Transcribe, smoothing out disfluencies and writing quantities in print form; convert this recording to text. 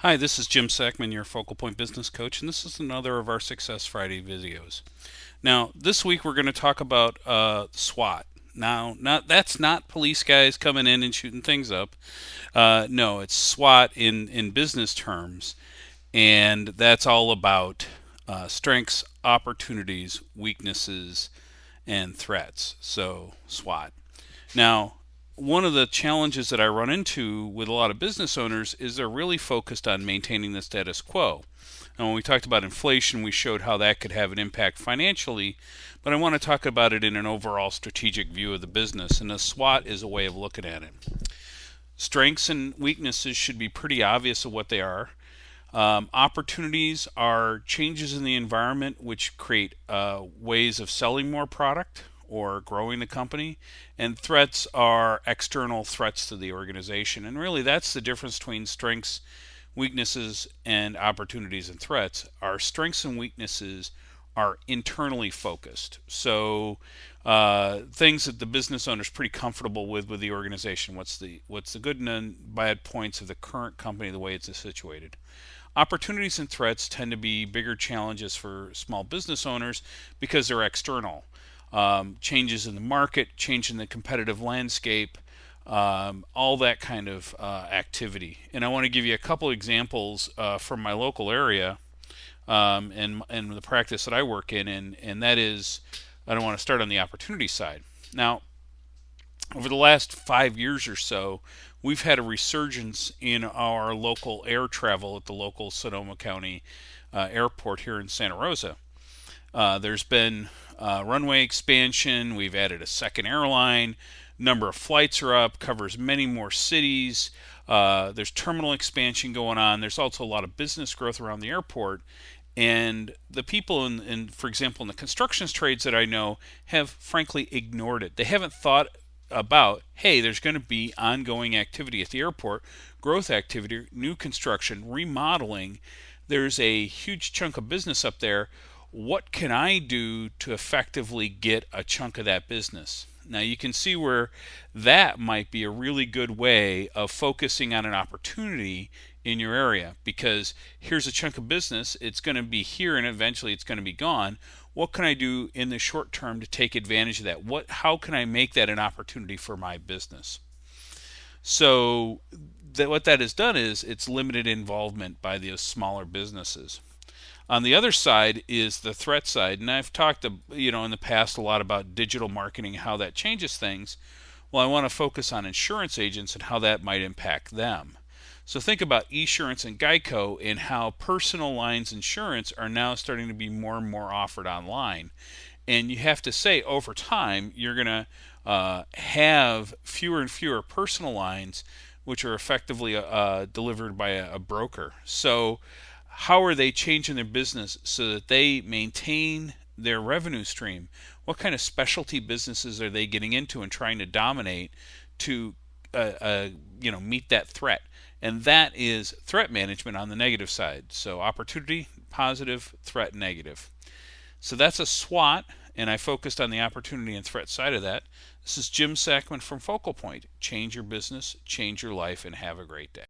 Hi, this is Jim Sackman, your Focal Point Business Coach, and this is another of our Success Friday videos. Now, this week we're going to talk about SWAT. Now, that's not police guys coming in and shooting things up. No, it's SWAT in business terms, and that's all about strengths, opportunities, weaknesses, and threats. So, SWOT. Now, one of the challenges that I run into with a lot of business owners is they're really focused on maintaining the status quo. And when we talked about inflation, we showed how that could have an impact financially, but I want to talk about it in an overall strategic view of the business, and a SWOT is a way of looking at it. Strengths and weaknesses should be pretty obvious of what they are. Opportunities are changes in the environment which create ways of selling more product or growing the company, and threats are external threats to the organization. And really, that's the difference between strengths, weaknesses, and opportunities and threats. Our strengths and weaknesses are internally focused. So things that the business owner is pretty comfortable with the organization. What's the good and bad points of the current company, the way it's situated. Opportunities and threats tend to be bigger challenges for small business owners because they're external. Changes in the market, change in the competitive landscape, all that kind of activity. And I want to give you a couple examples from my local area and the practice that I work in, and that is, I don't want to start on the opportunity side. Now, over the last 5 years or so, we've had a resurgence in our local air travel at the local Sonoma County airport here in Santa Rosa. There's been runway expansion. We've added a second airline. Number of flights are up, covers many more cities. There's terminal expansion going on. There's also a lot of business growth around the airport. And the people for example, in the construction trades that I know have frankly ignored it. They haven't thought about, hey, there's going to be ongoing activity at the airport, growth activity, new construction, remodeling. There's a huge chunk of business up there. What can I do to effectively get a chunk of that business? Now you can see where that might be a really good way of focusing on an opportunity in your area, because here's a chunk of business, it's going to be here and eventually it's going to be gone. What can I do in the short term to take advantage of that? How can I make that an opportunity for my business? So what that has done is it's limited involvement by the smaller businesses. On the other side is the threat side, and I've talked, in the past a lot about digital marketing, how that changes things. Well, I want to focus on insurance agents and how that might impact them. So think about Esurance and Geico and how personal lines insurance are now starting to be more and more offered online. And you have to say, over time, you're going to have fewer and fewer personal lines, which are effectively delivered by a broker. So how are they changing their business so that they maintain their revenue stream? What kind of specialty businesses are they getting into and trying to dominate to meet that threat? And that is threat management on the negative side. So opportunity, positive, threat, negative. So that's a SWOT, and I focused on the opportunity and threat side of that. This is Jim Sackman from Focal Point. Change your business, change your life, and have a great day.